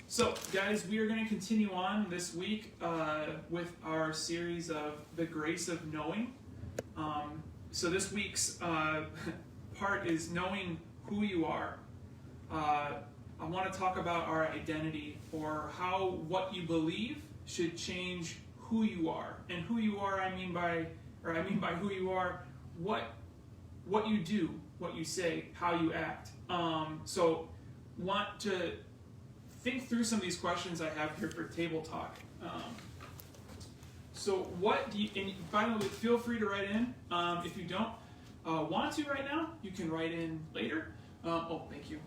So, guys, we are going to continue on this week with our series of The Grace of Knowing. So this week's part is knowing who you are. I want to talk about our identity, or how what you believe should change who you are. And who you are, I mean by who you are, what you do, what you say, how you act. So want to think through some of these questions I have here for table talk. So what do you, and by the way, feel free to write in. If you don't want to right now, you can write in later. Thank you.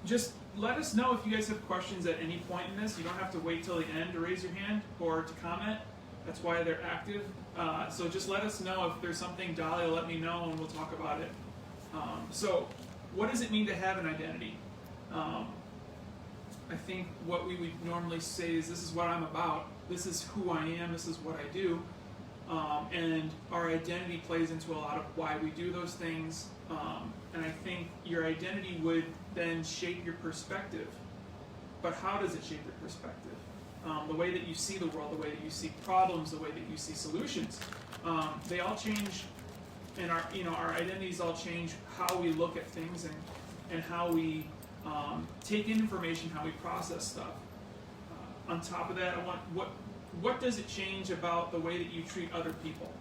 Just let us know if you guys have questions at any point in this. You don't have to wait till the end to raise your hand or to comment. That's why they're active. So just let us know if there's something. Dahlia, let me know and we'll talk about it. So what does it mean to have an identity? I think what we would normally say is, this is what I'm about. This is who I am. This is what I do. And our identity plays into a lot of why we do those things. And I think your identity would then shape your perspective. But how does it shape your perspective? The way that you see the world, the way that you see problems, the way that you see solutions. They all change, and our identities all change how we look at things and how we take in information, how we process stuff. On top of that, I want what does it change about the way that you treat other people?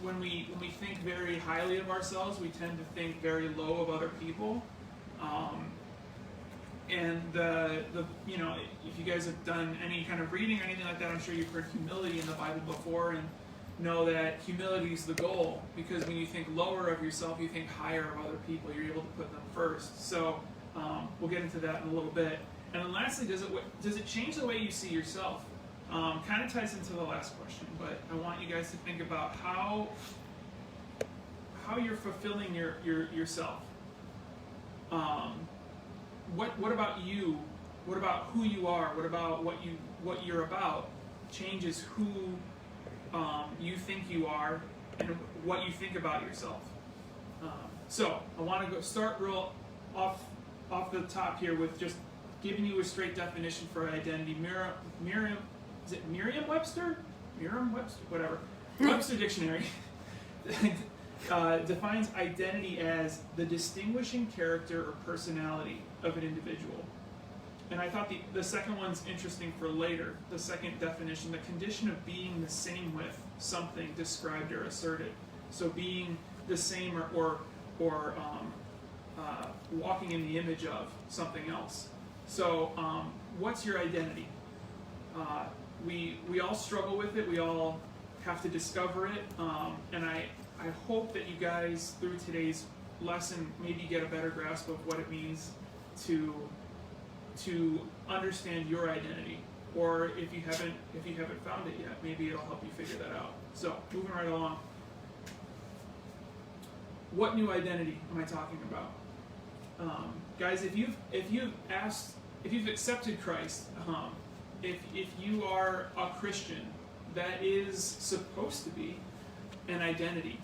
When we think very highly of ourselves, we tend to think very low of other people. And if you guys have done any kind of reading or anything like that, I'm sure you've heard humility in the Bible before, and know that humility is the goal, because when you think lower of yourself, you think higher of other people. You're able to put them first. So we'll get into that in a little bit. And then lastly, does it change the way you see yourself? Kind of ties into the last question, but I want you guys to think about how you're fulfilling yourself. What about you? What about who you are? What about what you're about changes who you think you are and what you think about yourself. So I want to start real off the top here with just giving you a straight definition for identity. Is it Merriam-Webster? Merriam-Webster? Whatever. Webster Dictionary defines identity as the distinguishing character or personality of an individual. And I thought the second one's interesting for later. The second definition, the condition of being the same with something described or asserted. So being the same or walking in the image of something else. So what's your identity? We all struggle with it. We all have to discover it. And I hope that you guys, through today's lesson, maybe get a better grasp of what it means to understand your identity, or if you haven't found it yet, maybe it'll help you figure that out. So moving right along, what new identity am I talking about? Guys, if you've accepted Christ, if you are a Christian, that is supposed to be an identity.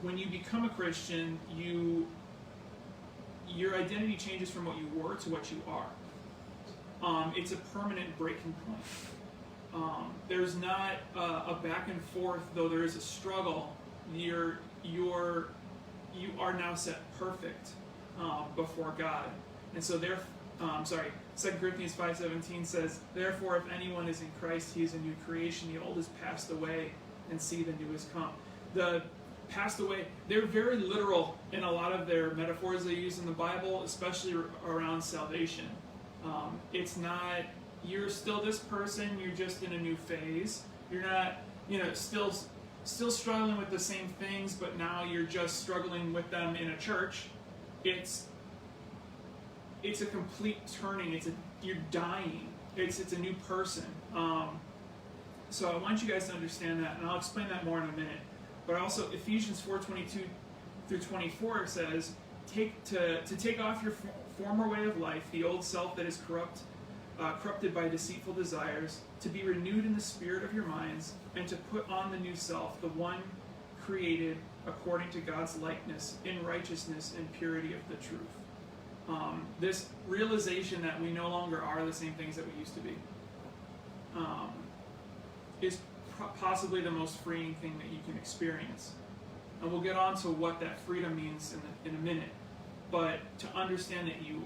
When you become a Christian, your identity changes from what you were to what you are. It's a permanent breaking point. There's not a back and forth, though there is a struggle. You are now set perfect before God. And so 2 Corinthians 5:17 says, "Therefore, if anyone is in Christ, he is a new creation. The old has passed away, and see, the new has come." The passed away, they're very literal in a lot of their metaphors they use in the Bible, especially around salvation. It's not, you're still this person, you're just in a new phase. You're not, still struggling with the same things, but now you're just struggling with them in a church. It's a complete turning. You're dying. It's a new person. So I want you guys to understand that, and I'll explain that more in a minute. But also Ephesians 4:22 through 24 says, to take off your former way of life, the old self that is corrupted by deceitful desires, to be renewed in the spirit of your minds, and to put on the new self, the one created according to God's likeness, in righteousness and purity of the truth. This realization that we no longer are the same things that we used to be is possibly the most freeing thing that you can experience. And we'll get on to what that freedom means in a minute. But to understand that you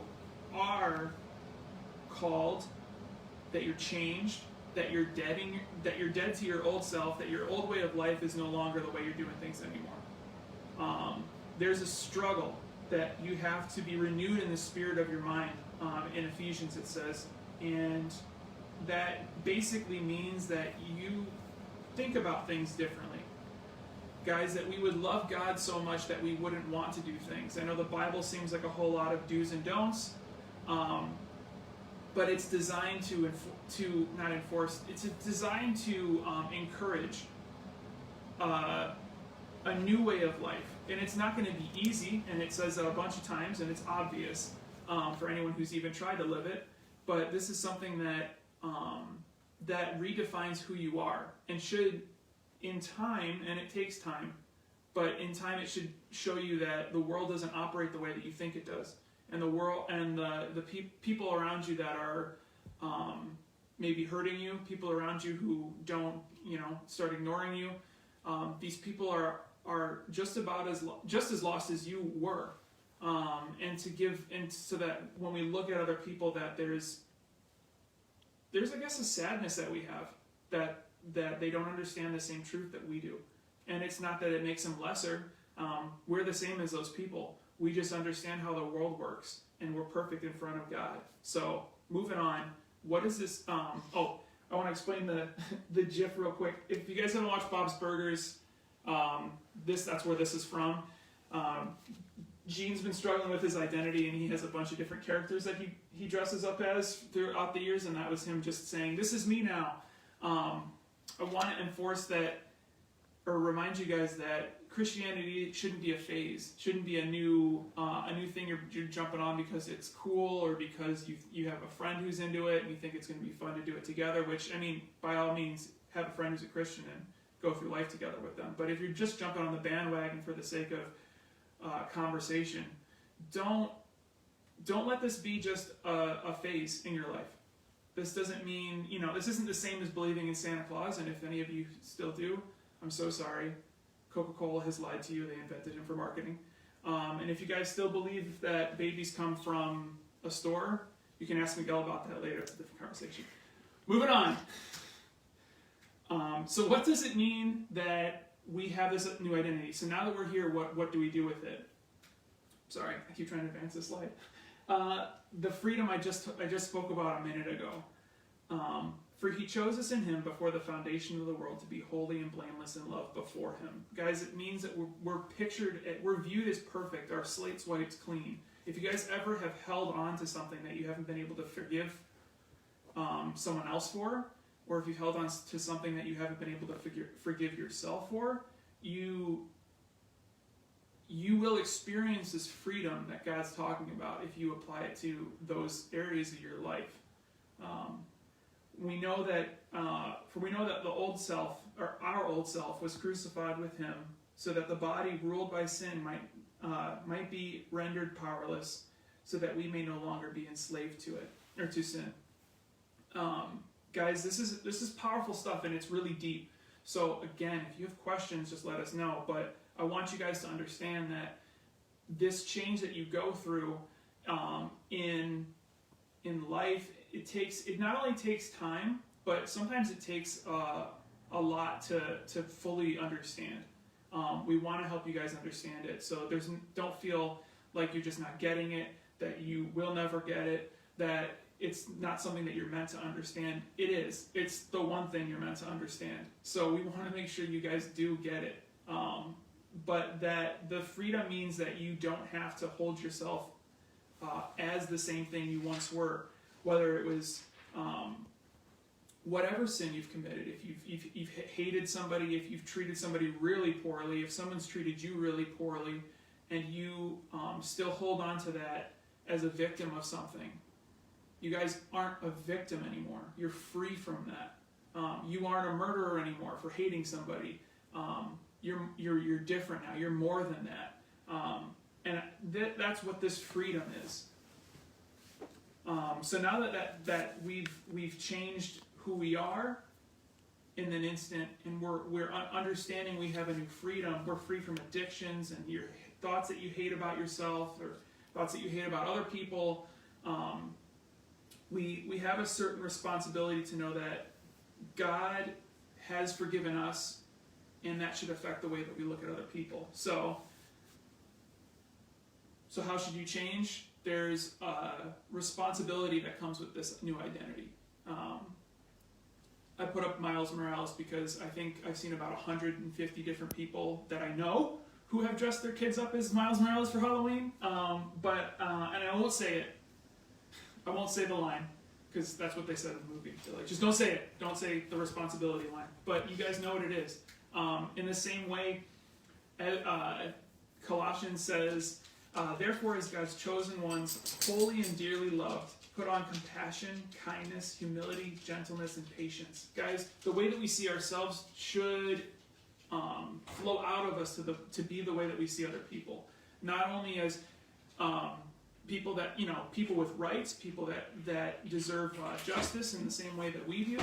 are called, that you're changed, that you're dead to your old self, that your old way of life is no longer the way you're doing things anymore. There's a struggle that you have to be renewed in the spirit of your mind. In Ephesians it says, and that basically means that you think about things differently. Guys, that we would love God so much that we wouldn't want to do things. I know the Bible seems like a whole lot of do's and don'ts, but it's designed to not enforce. It's designed to encourage a new way of life, and it's not going to be easy. And it says that a bunch of times, and it's obvious for anyone who's even tried to live it. But this is something that that redefines who you are, and should, in time, and it takes time, but in time it should show you that the world doesn't operate the way that you think it does. And the world and the people around you that are maybe hurting you, people around you who don't, start ignoring you. These people are just about as lost as you were. And so that when we look at other people, that there's I guess a sadness that we have that they don't understand the same truth that we do. And it's not that it makes them lesser. We're the same as those people. We just understand how the world works, and we're perfect in front of God. So, moving on, what is this? I want to explain the GIF real quick. If you guys haven't watched Bob's Burgers, that's where this is from. Gene's been struggling with his identity, and he has a bunch of different characters that he dresses up as throughout the years, and that was him just saying, "This is me now." I want to enforce that, or remind you guys that Christianity shouldn't be a phase, shouldn't be a new thing you're jumping on because it's cool, or because you have a friend who's into it and you think it's going to be fun to do it together. Which, I mean, by all means, have a friend who's a Christian and go through life together with them. But if you're just jumping on the bandwagon for the sake of conversation, don't let this be just a phase in your life. This doesn't mean, this isn't the same as believing in Santa Claus, and if any of you still do, I'm so sorry. Coca-Cola has lied to you. They invented him for marketing. And if you guys still believe that babies come from a store, you can ask Miguel about that later. It's a different conversation. Moving on. So what does it mean that we have this new identity? So now that we're here, what do we do with it? Sorry, I keep trying to advance this slide. The freedom I just spoke about a minute ago. For he chose us in him before the foundation of the world to be holy and blameless in love before him. Guys, it means that we're viewed as perfect. Our slate's wiped clean. If you guys ever have held on to something that you haven't been able to forgive someone else for, or if you've held on to something that you haven't been able to forgive yourself for, you will experience this freedom that God's talking about if you apply it to those areas of your life. We know that the old self, or our old self, was crucified with him, so that the body ruled by sin might be rendered powerless, so that we may no longer be enslaved to it, or to sin. Guys, this is powerful stuff, and it's really deep. So again, if you have questions, just let us know. But I want you guys to understand that this change that you go through in life, it not only takes time, but sometimes it takes a lot to fully understand. We want to help you guys understand it. So don't feel like you're just not getting it, that you will never get it, that it's not something that you're meant to understand. It is. It's the one thing you're meant to understand. So we want to make sure you guys do get it. But that the freedom means that you don't have to hold yourself as the same thing you once were, whether it was whatever sin you've committed. If you've hated somebody, if you've treated somebody really poorly, if someone's treated you really poorly, and you still hold on to that as a victim of something, you guys aren't a victim anymore. You're free from that. You aren't a murderer anymore for hating somebody. you're different now. You're more than that. And that's what this freedom is. So now that we've changed who we are in an instant, and we're understanding we have a new freedom. We're free from addictions and your thoughts that you hate about yourself or thoughts that you hate about other people. We have a certain responsibility to know that God has forgiven us, and that should affect the way that we look at other people. So how should you change? There's a responsibility that comes with this new identity. I put up Miles Morales because I think I've seen about 150 different people that I know who have dressed their kids up as Miles Morales for Halloween. And I won't say it. I won't say the line because that's what they said in the movie. They're like, just don't say it. Don't say the responsibility line. But you guys know what it is. In the same way, Colossians says, therefore, as God's chosen ones, holy and dearly loved, put on compassion, kindness, humility, gentleness, and patience. Guys, the way that we see ourselves should flow out of us to be the way that we see other people. Not only as people that, people with rights, people that deserve justice in the same way that we do.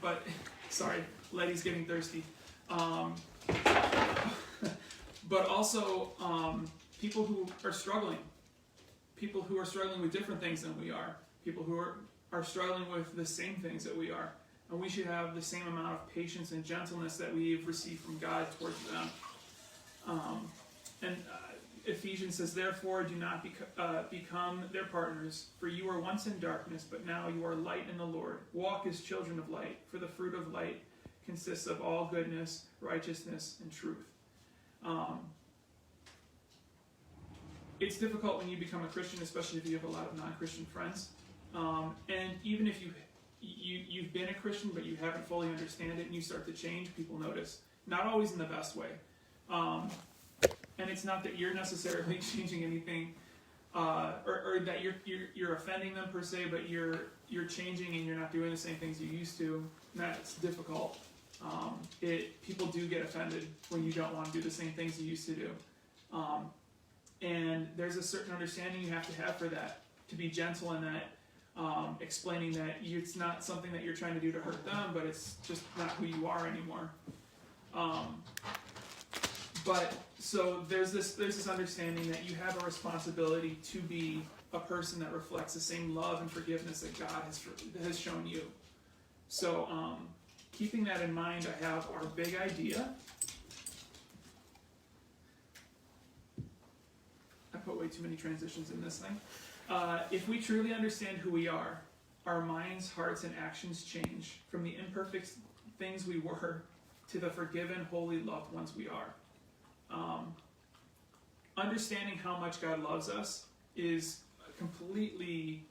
But, sorry, Letty's getting thirsty. But also people who are struggling. People who are struggling with different things than we are. People who are struggling with the same things that we are. And we should have the same amount of patience and gentleness that we've received from God towards them. Ephesians says, therefore, do not become their partners, for you were once in darkness, but now you are light in the Lord. Walk as children of light, for the fruit of light consists of all goodness, righteousness, and truth. It's difficult when you become a Christian, especially if you have a lot of non-Christian friends. And even if you've been a Christian, but you haven't fully understand it, and you start to change, people notice. Not always in the best way. And it's not that you're necessarily changing anything, or that you're offending them per se, but you're changing and you're not doing the same things you used to. And that's difficult. People do get offended when you don't want to do the same things you used to do. And there's a certain understanding you have to have for that, to be gentle in that, explaining that it's not something that you're trying to do to hurt them, but it's just not who you are anymore. But so there's this understanding that you have a responsibility to be a person that reflects the same love and forgiveness that God has shown you. So keeping that in mind, I have our big idea. I put way too many transitions in this thing. If we truly understand who we are, our minds, hearts, and actions change from the imperfect things we were to the forgiven, holy, loved ones we are. Understanding how much God loves us is completely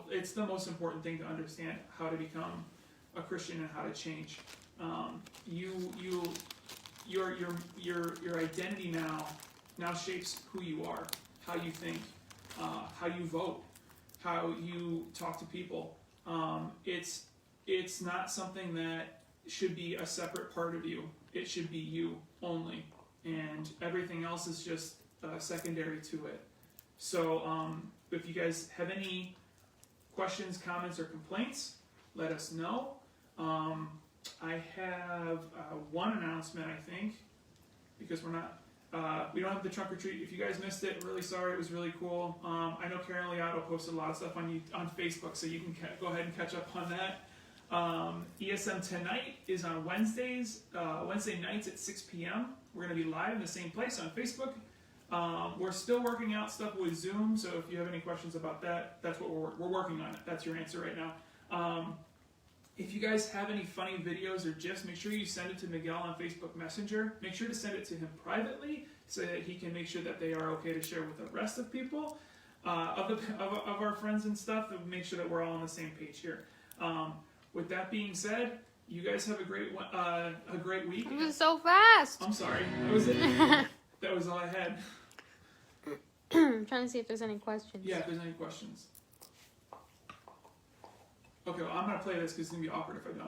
it's the most important thing to understand how to become a Christian and how to change. Your identity now shapes who you are, how you think, how you vote, how you talk to people. It's not something that should be a separate part of you. It should be you only, and everything else is just secondary to it. So if you guys have any questions, comments, or complaints, let us know. I have one announcement, I think, because we don't have the trunk or treat. If you guys missed it, really sorry. It was really cool. I know Karen Liato posted a lot of stuff on Facebook, so you can go ahead and catch up on that. ESM Tonight is on Wednesday nights at 6 p.m. We're going to be live in the same place on Facebook. We're still working out stuff with Zoom, so if you have any questions about that, that's what we're working on it. That's your answer right now. If you guys have any funny videos or GIFs, make sure you send it to Miguel on Facebook Messenger. Make sure to send it to him privately so that he can make sure that they are okay to share with the rest of people, of our friends and stuff, and make sure that we're all on the same page here. With that being said, you guys have a great week. It was so fast. I'm sorry. That was it. That was all I had. I'm trying to see if there's any questions. Yeah, if there's any questions. Okay, well, I'm going to play this because it's going to be awkward if I don't.